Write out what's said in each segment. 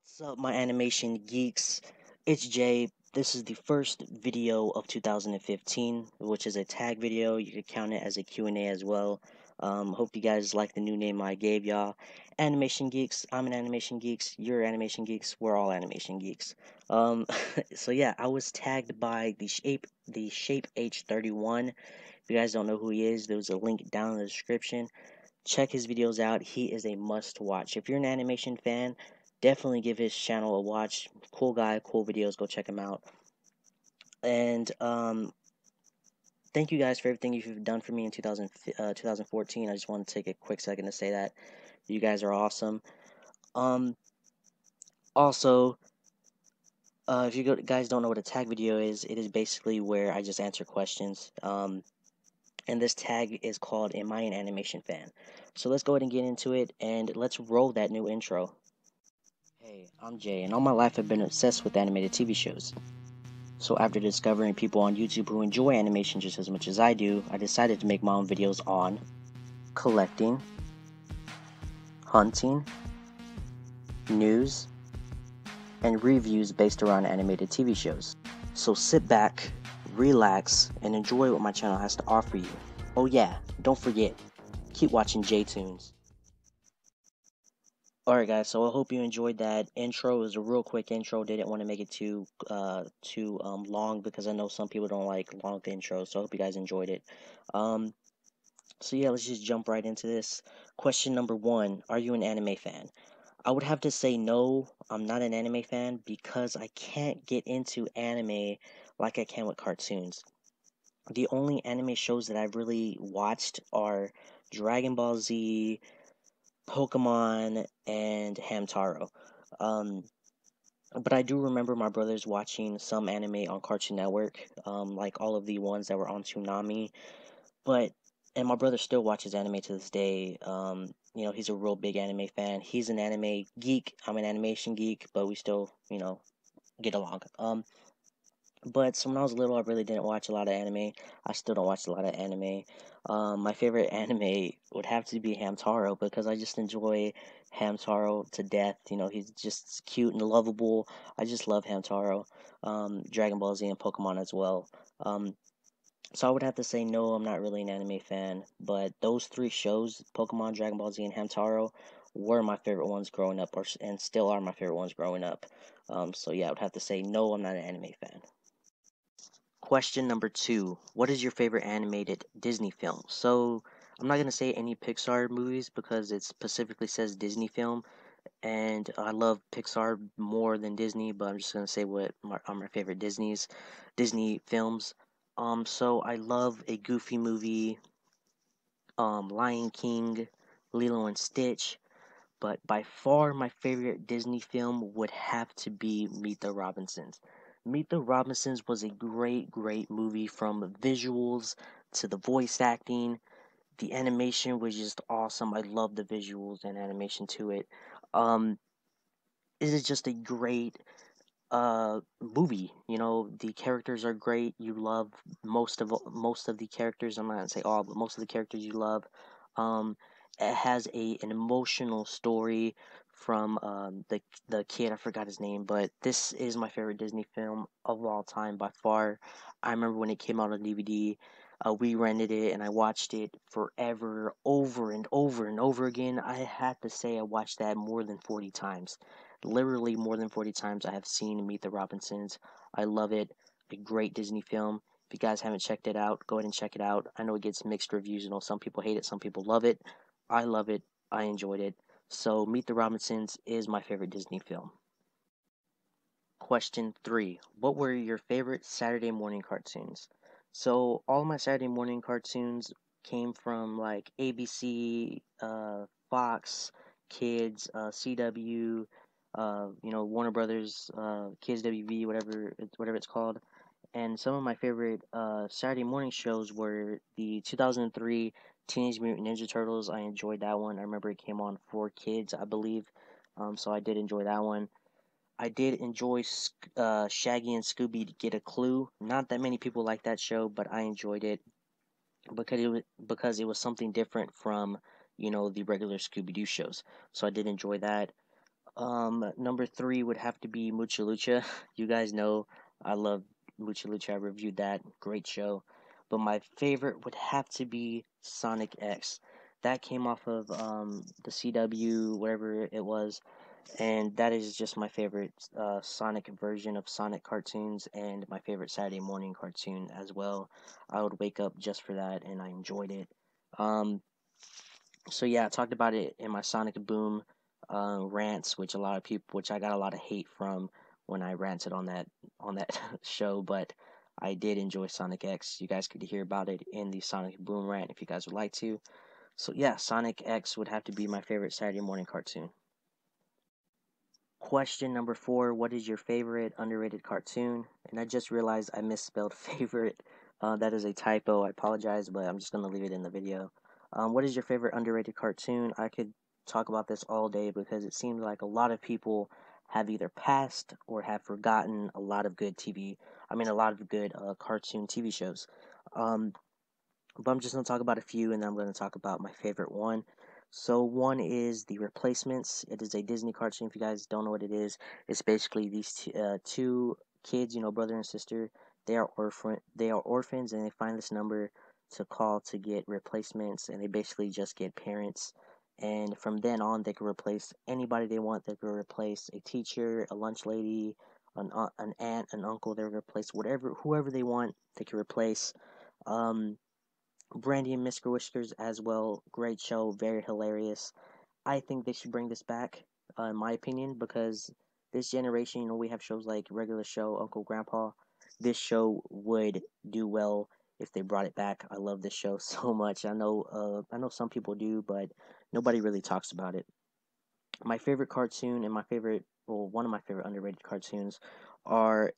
What's up, my animation geeks? It's Jay. This is the first video of 2015, which is a tag video. You could count it as a Q&A as well. Hope you guys like the new name I gave y'all. Animation geeks. I'm an animation geeks. You're animation geeks. We're all animation geeks. Um, so yeah, I was tagged by the Shape H31. If you guys don't know who he is, there's a link down in the description. Check his videos out. He is a must watch. If you're an animation fan, definitely give his channel a watch. Cool guy, cool videos. Go check him out. And thank you guys for everything you've done for me in 2014. I just want to take a quick second to say that you guys are awesome. Also, if you guys don't know what a tag video is, it is basically where I just answer questions. And this tag is called Am I an Animation Fan? So let's go ahead and get into it, and let's roll that new intro. Hey, I'm Jay, and all my life I've been obsessed with animated TV shows. So after discovering people on YouTube who enjoy animation just as much as I do, I decided to make my own videos on collecting, hunting, news, and reviews based around animated TV shows. So sit back, relax, and enjoy what my channel has to offer you. Oh yeah, don't forget, keep watching Jay Toonz. Alright guys, so I hope you enjoyed that intro. It was a real quick intro. Didn't want to make it too long because I know some people don't like long intros, so I hope you guys enjoyed it. So yeah, let's just jump right into this. Question number 1, are you an anime fan? I would have to say no, I'm not an anime fan because I can't get into anime like I can with cartoons. The only anime shows that I've really watched are Dragon Ball Z, Pokemon, and Hamtaro. Um, but I do remember my brothers watching some anime on Cartoon Network, like all of the ones that were on Toonami. But and my brother still watches anime to this day. He's a real big anime fan. He's an anime geek. I'm an animation geek, but we still, get along. But so when I was little, I really didn't watch a lot of anime. I still don't watch a lot of anime. My favorite anime would have to be Hamtaro because I just enjoy Hamtaro to death. He's just cute and lovable. I just love Hamtaro. Dragon Ball Z and Pokemon as well. So I would have to say no, I'm not really an anime fan. But those three shows, Pokemon, Dragon Ball Z, and Hamtaro, were my favorite ones growing up, and still are my favorite ones growing up. So yeah, I would have to say no, I'm not an anime fan. Question number 2. What is your favorite animated Disney film? So, I'm not going to say any Pixar movies because it specifically says Disney film, and I love Pixar more than Disney, but I'm just going to say what are my favorite Disney films. So I love a Goofy movie, Lion King, Lilo and Stitch, but by far my favorite Disney film would have to be Meet the Robinsons. Meet the Robinsons was a great movie from visuals to the voice acting. The animation was just awesome. I love the visuals and animation to it. Um, it is just a great movie. The characters are great. You love most of the characters. I'm not gonna say all, but most of the characters you love. Um, it has an emotional story from the kid. I forgot his name, but this is my favorite Disney film of all time by far. I remember when it came out on DVD. We rented it and I watched it forever, over and over and over again. I had to say I watched that more than 40 times. Literally more than 40 times I have seen Meet the Robinsons. I love it. A great Disney film. If you guys haven't checked it out, go ahead and check it out. I know it gets mixed reviews. Some people hate it, some people love it. I love it. I enjoyed it. So Meet the Robinsons is my favorite Disney film. Question 3. What were your favorite Saturday morning cartoons? So all my Saturday morning cartoons came from like ABC, Fox, Kids, CW, Warner Brothers, Kids WB, whatever it's called. And some of my favorite Saturday morning shows were the 2003 Teenage Mutant Ninja Turtles. I enjoyed that one. I remember it came on for kids, I believe. So I did enjoy that one. I did enjoy Shaggy and Scooby to Get a Clue. Not that many people like that show, but I enjoyed it because it was something different from the regular Scooby Doo shows. So I did enjoy that. Number three would have to be Mucha Lucha. You guys know I love Mucha Lucha. I reviewed that. Great show. But my favorite would have to be Sonic X. That came off of the CW, whatever it was, and that is just my favorite Sonic version of Sonic cartoons, and my favorite Saturday morning cartoon as well. I would wake up just for that, and I enjoyed it. Um, so yeah, I talked about it in my Sonic Boom rants, which I got a lot of hate from when I ranted on that show, but I did enjoy Sonic X. You guys could hear about it in the Sonic Boom rant if you guys would like to. So yeah, Sonic X would have to be my favorite Saturday morning cartoon. Question number four: what is your favorite underrated cartoon? And I just realized I misspelled favorite. That is a typo. I apologize, but I'm just gonna leave it in the video. What is your favorite underrated cartoon? I could talk about this all day because it seems like a lot of people have either passed or have forgotten a lot of good TV. I mean, a lot of good cartoon TV shows. Um, but I'm just going to talk about a few, and then I'm going to talk about my favorite one. So one is The Replacements. It is a Disney cartoon. If you guys don't know what it is, it's basically these two kids, brother and sister. They are orphans, and they find this number to call to get replacements, and they basically just get parents. And from then on, they can replace anybody they want. They can replace a teacher, a lunch lady, an aunt, an uncle. They replace whoever they want. They can replace. Um, Brandy and Mr. Whiskers as well. Great show, very hilarious. I think they should bring this back, in my opinion, because this generation, we have shows like Regular Show, Uncle Grandpa. This show would do well if they brought it back. I love this show so much. I know some people do, but nobody really talks about it. My favorite cartoon and one of my favorite underrated cartoons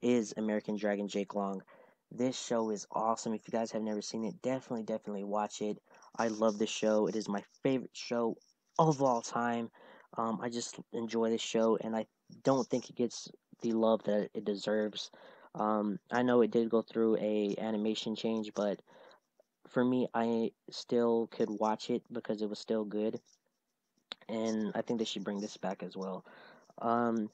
is American Dragon Jake Long. This show is awesome. If you guys have never seen it, definitely watch it. I love this show. It is my favorite show of all time. I just enjoy this show, and I don't think it gets the love that it deserves. I know it did go through a animation change, but for me, I still could watch it because it was still good, and I think they should bring this back as well. Um,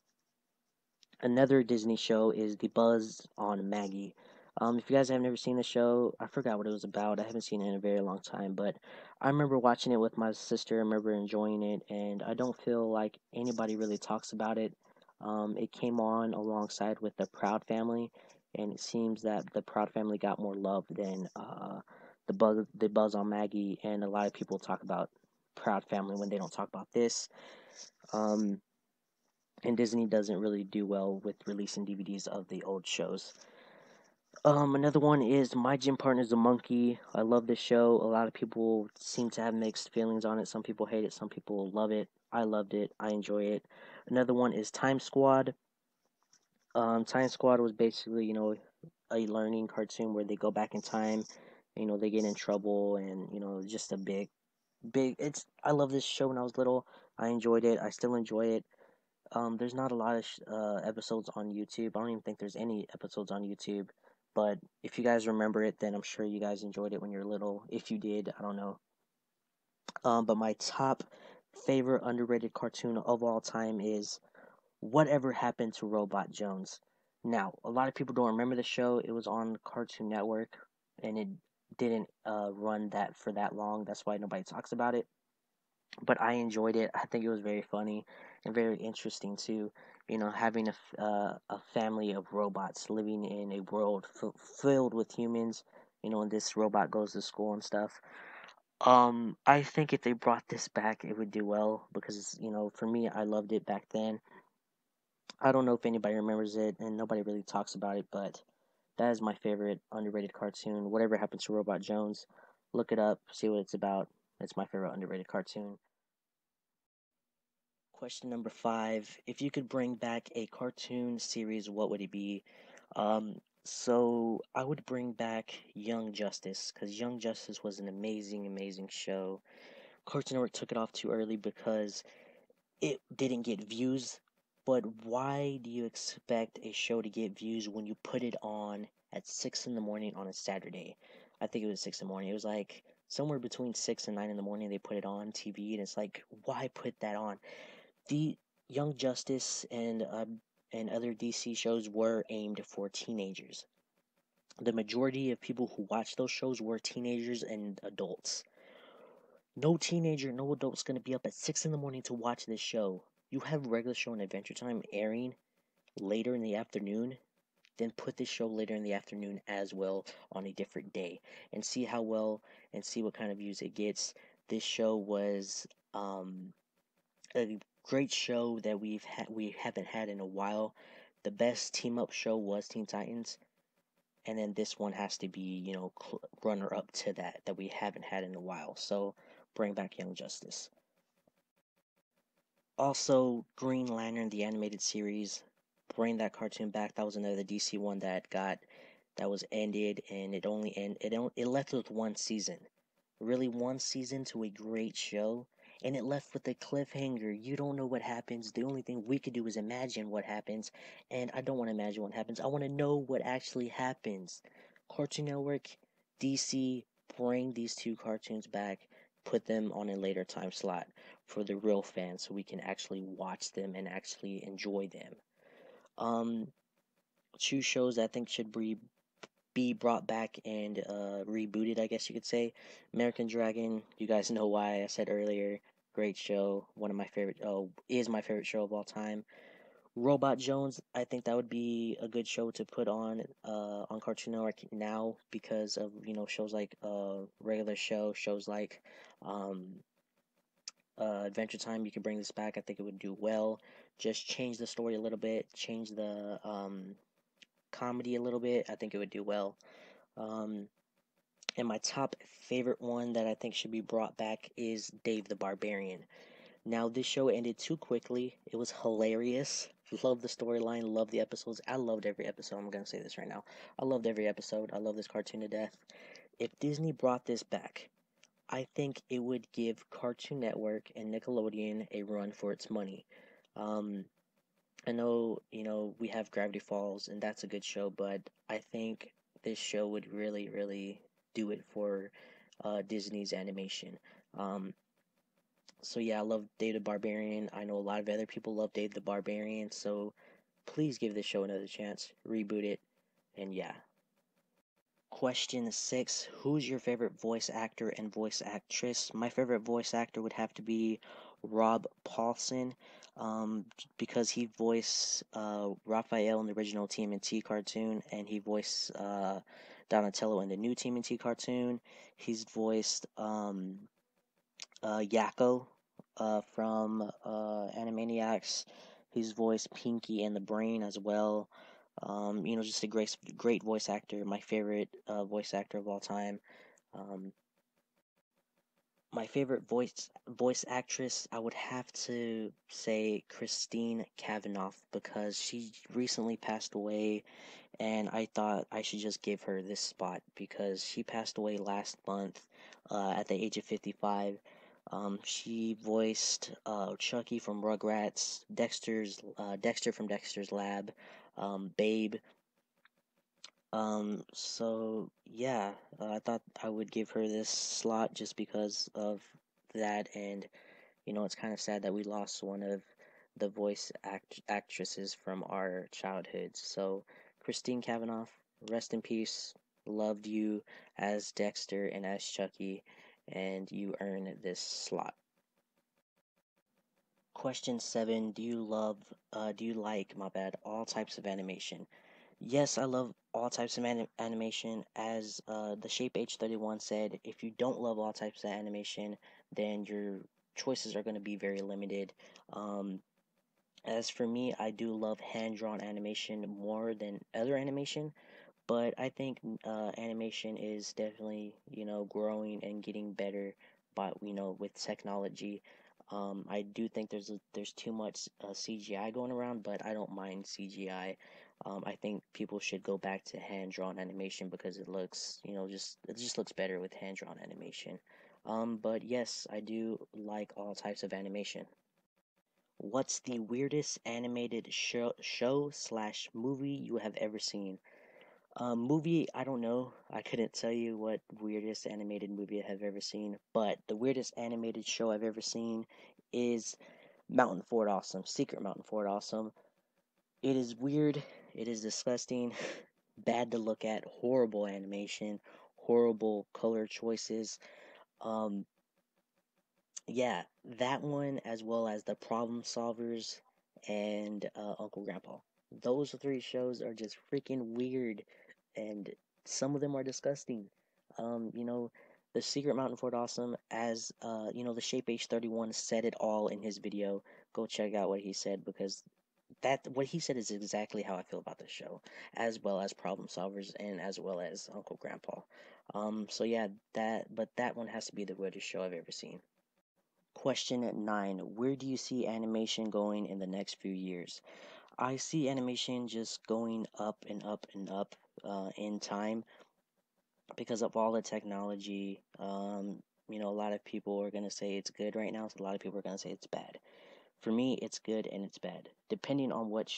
Another Disney show is The Buzz on Maggie. If you guys have never seen the show, I forgot what it was about. I haven't seen it in a very long time, but I remember watching it with my sister. I remember enjoying it, and I don't feel like anybody really talks about it. It came on alongside with the Proud Family, and it seems that the Proud Family got more love than the Buzz on Maggie, and a lot of people talk about Proud Family when they don't talk about this. Um, and Disney doesn't really do well with releasing DVDs of the old shows. Another one is My Gym Partner's a Monkey. I love this show. A lot of people seem to have mixed feelings on it. Some people hate it, some people love it. I loved it. I enjoy it. Another one is Time Squad. Time Squad was basically, a learning cartoon where they go back in time. They get in trouble, and just a big. It's. I love this show when I was little. I enjoyed it. I still enjoy it. There's not a lot of episodes on YouTube. I don't even think there's any episodes on YouTube. But if you guys remember it, then I'm sure you guys enjoyed it when you're little. If you did, I don't know. But my top favorite underrated cartoon of all time is Whatever Happened to Robot Jones. Now, a lot of people don't remember the show. It was on Cartoon Network, and it didn't run that for that long. That's why nobody talks about it, but I enjoyed it. I think it was very funny and very interesting too. Having a family of robots living in a world filled with humans. And this robot goes to school and stuff. I think if they brought this back, it would do well because for me, I loved it back then. I don't know if anybody remembers it, and nobody really talks about it, but that is my favorite underrated cartoon. Whatever Happened to Robot Jones, look it up, see what it's about. It's my favorite underrated cartoon. Question number five. If you could bring back a cartoon series, what would it be? So I would bring back Young Justice, because Young Justice was an amazing show. Cartoon Network took it off too early because it didn't get views. But why do you expect a show to get views when you put it on at 6 in the morning on a Saturday? I think it was 6 in the morning. It was like somewhere between 6 and 9 in the morning they put it on TV, and it's like, why put that on? the Young Justice and other DC shows were aimed for teenagers. The majority of people who watch those shows were teenagers and adults. No teenager, no adult's gonna be up at 6 in the morning to watch this show. You have regular show and Adventure Time airing later in the afternoon, then put this show later in the afternoon as well on a different day and see how well and see what kind of views it gets. This show was a great show that we haven't had in a while. The best team up show was Teen Titans, and then this one has to be, runner up to that we haven't had in a while. So bring back Young Justice. Also, Green Lantern, the animated series, bring that cartoon back. That was another DC one that was ended, and it left with one season, really one season to a great show, and it left with a cliffhanger. You don't know what happens. The only thing we could do is imagine what happens, and I don't want to imagine what happens. I want to know what actually happens. Cartoon Network, DC, bring these two cartoons back, put them on a later time slot for the real fans so we can actually watch them and actually enjoy them. Um, Two shows that I think should be brought back and rebooted, I guess you could say. American Dragon, you guys know why I said earlier. Great show, one of my favorite. Oh, is my favorite show of all time. Robot Jones, I think that would be a good show to put on Cartoon Network now because of shows like regular shows like um Adventure Time. You could bring this back. I think it would do well. Just change the story a little bit, change the comedy a little bit. I think it would do well. Um, and my top favorite one that I think should be brought back is Dave the Barbarian. Now, this show ended too quickly. It was hilarious. Love the storyline, love the episodes. I loved every episode. I'm going to say this right now. I loved every episode. I love this cartoon to death. If Disney brought this back, I think it would give Cartoon Network and Nickelodeon a run for its money. Um, I know, we have Gravity Falls, and that's a good show, but I think this show would really, really do it for Disney's animation. Um, so yeah, I love Dave the Barbarian. I know a lot of other people love Dave the Barbarian, so please give this show another chance, reboot it, and yeah. Question 6. Who's your favorite voice actor and voice actress? My favorite voice actor would have to be Rob Paulsen, because he voiced Raphael in the original TMNT cartoon, and he voiced Donatello in the new TMNT cartoon. He's voiced Yakko from Animaniacs. He's voiced Pinky and the Brain as well. Just a great voice actor. My favorite voice actor of all time. Um, my favorite voice actress, I would have to say Christine Cavanaugh because she recently passed away, and I thought I should just give her this spot because she passed away last month at the age of 55. She voiced Chucky from Rugrats, Dexter from Dexter's Lab, Babe. So yeah, I thought I would give her this slot just because of that, and it's kind of sad that we lost one of the actresses from our childhoods. So Christine Cavanaugh, rest in peace. Loved you as Dexter and as Chucky, and you earn this slot. Question 7. Do you like, my bad, all types of animation? Yes, I love all types of animation. As the Shape H31 said, if you don't love all types of animation, then your choices are going to be very limited. Um, as for me, I do love hand-drawn animation more than other animation, but I think animation is definitely, growing and getting better, but with technology. I do think there's too much CGI going around, but I don't mind CGI. I think people should go back to hand-drawn animation because it looks, it just looks better with hand-drawn animation. But yes, I do like all types of animation. What's the weirdest animated show slash movie you have ever seen? Movie, I don't know. I couldn't tell you what weirdest animated movie I have ever seen, but the weirdest animated show I've ever seen is Mountain Fort Awesome, Secret Mountain Fort Awesome. It is weird. It is disgusting. Bad to look at. Horrible animation. Horrible color choices. Um, yeah, that one as well as the Problem Solvers and Uncle Grandpa. Those three shows are just freaking weird, and some of them are disgusting. You know, the Secret Mountain Fort Awesome, as you know, the Shape H31 said it all in his video. Go check out what he said because that what he said is exactly how I feel about this show, as well as Problem Solvers and as well as Uncle Grandpa. So yeah, that one has to be the weirdest show I've ever seen. Question 9. Where do you see animation going in the next few years? I see animation just going up and up and up in time because of all the technology. You know, a lot of people are going to say it's good right now, so a lot of people are going to say it's bad. For me, it's good and it's bad, depending on what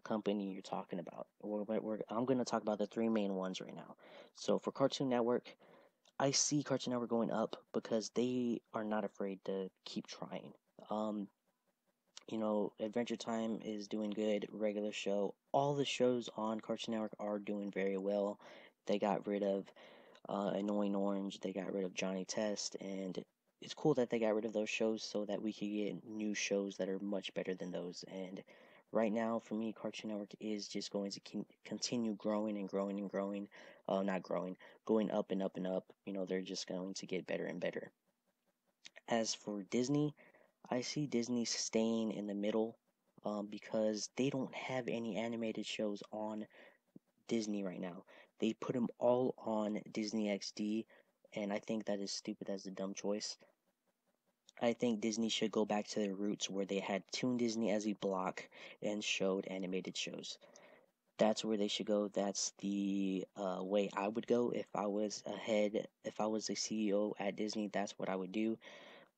company you're talking about. I'm going to talk about the three main ones right now. So for Cartoon Network, I see Cartoon Network going up because they are not afraid to keep trying. Um, you know, Adventure Time is doing good, regular show. All the shows on Cartoon Network are doing very well. They got rid of Annoying Orange, they got rid of Johnny Test, and it's cool that they got rid of those shows so that we could get new shows that are much better than those. And right now, for me, Cartoon Network is just going to continue growing and growing and growing. Not growing, going up and up and up. You know, they're just going to get better and better. As for Disney, I see Disney staying in the middle because they don't have any animated shows on Disney right now. They put them all on Disney XD, and I think that is stupid. That's a dumb choice. I think Disney should go back to their roots where they had Toon Disney as a block and showed animated shows. That's where they should go. That's the way I would go if I was if I was a CEO at Disney. That's what I would do.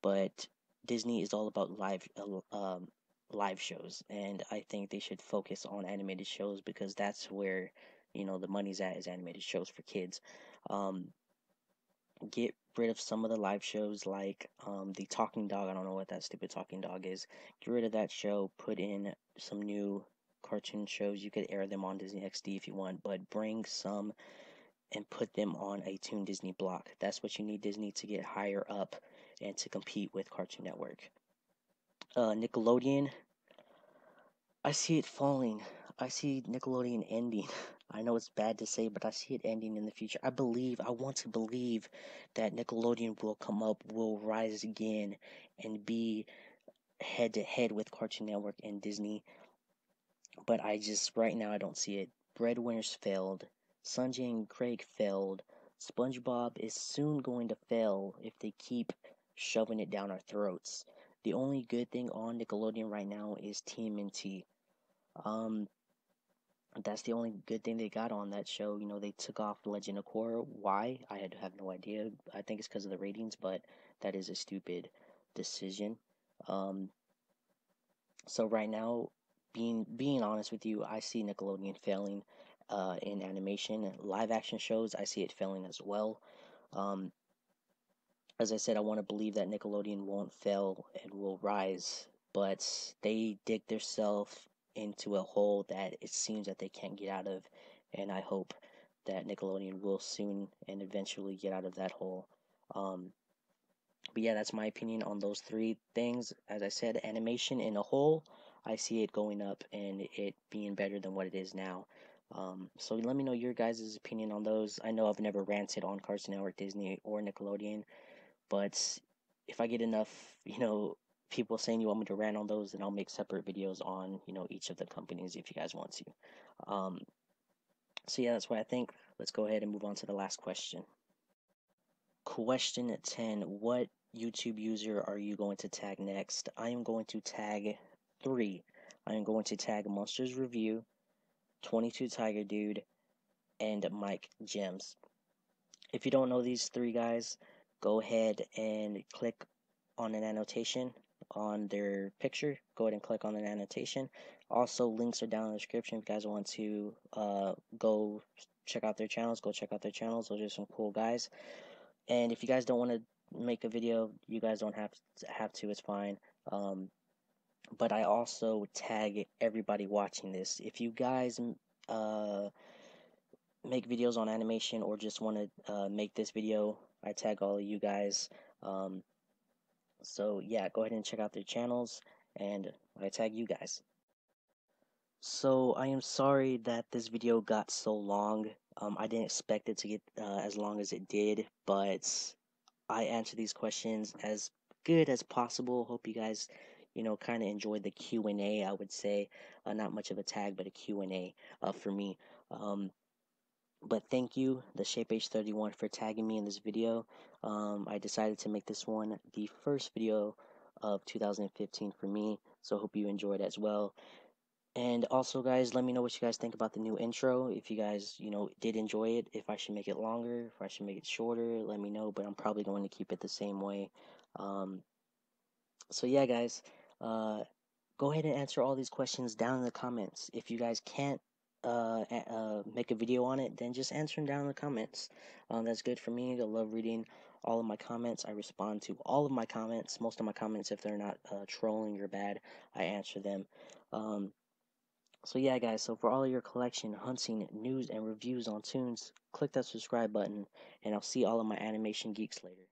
But Disney is all about live shows, and I think they should focus on animated shows because that's where you know the money's at is animated shows for kids. Um, get rid of some of the live shows like the Talking Dog. I don't know what that stupid Talking Dog is. Get rid of that show. Put in some new cartoon shows. You could air them on Disney XD if you want, but bring some and put them on a Toon Disney block. That's what you need Disney to get higher up and to compete with Cartoon Network. Nickelodeon, I see it falling. I see Nickelodeon ending. I know it's bad to say, but I see it ending in the future. I want to believe that Nickelodeon will come up, will rise again, and be head to head with Cartoon Network and Disney. But right now, I don't see it. Breadwinners failed. Sanjay and Craig failed. SpongeBob is soon going to fail if they keep shoving it down our throats. The only good thing on Nickelodeon right now is TMNT. Um, that's the only good thing they got on that show. You know, they took off Legend of Korra. Why? Have no idea. I think it's because of the ratings, but that is a stupid decision. Um, so right now, being honest with you, I see Nickelodeon failing in animation. Live action shows, I see it failing as well. Um, as I said, I want to believe that Nickelodeon won't fail and will rise, but they dig themselves into a hole that it seems that they can't get out of, and I hope that Nickelodeon will soon and eventually get out of that hole. Um, but yeah, that's my opinion on those three things. As I said, animation in a whole, I see it going up and it being better than what it is now. So let me know your guys' opinion on those. I know I've never ranted on Cartoon Network, Disney, or Nickelodeon, but if I get enough, you know, people saying you want me to rant on those, then I'll make separate videos on, you know, each of the companies if you guys want to. Um, so yeah, that's what I think. Let's go ahead and move on to the last question. Question 10. What YouTube user are you going to tag next? I am going to tag 3. I am going to tag Monsters Review, 22 Tiger Dude, and Mike Gems. If you don't know these 3 guys, go ahead and click on an annotation on their picture. Go ahead and click on an annotation. Also, links are down in the description if you guys want to go check out their channels. Go check out their channels. Those are some cool guys. And if you guys don't want to make a video, you guys don't have to. It's fine. but I also tag everybody watching this. If you guys uh, make videos on animation or just want to make this video, I tag all of you guys. Um, so yeah, go ahead and check out their channels, and I tag you guys. So I am sorry that this video got so long. I didn't expect it to get as long as it did, but I answered these questions as good as possible. Hope you guys, kind of enjoyed the Q&A, I would say. Not much of a tag, but a Q&A for me. But thank you, the ShapeH31, for tagging me in this video. I decided to make this one the first video of 2015 for me, so hope you enjoyed as well. And also, guys, let me know what you guys think about the new intro. If you guys, did enjoy it, if I should make it longer, if I should make it shorter, let me know. But I'm probably going to keep it the same way. Um, so yeah, guys, go ahead and answer all these questions down in the comments. If you guys can't make a video on it, then just answer them down in the comments. That's good for me. I love reading all of my comments. I respond to all of my comments. Most of my comments, if they're not trolling or bad, I answer them. So yeah, guys, so for all of your collection, hunting, news, and reviews on Toonz, click that subscribe button, and I'll see all of my animation geeks later.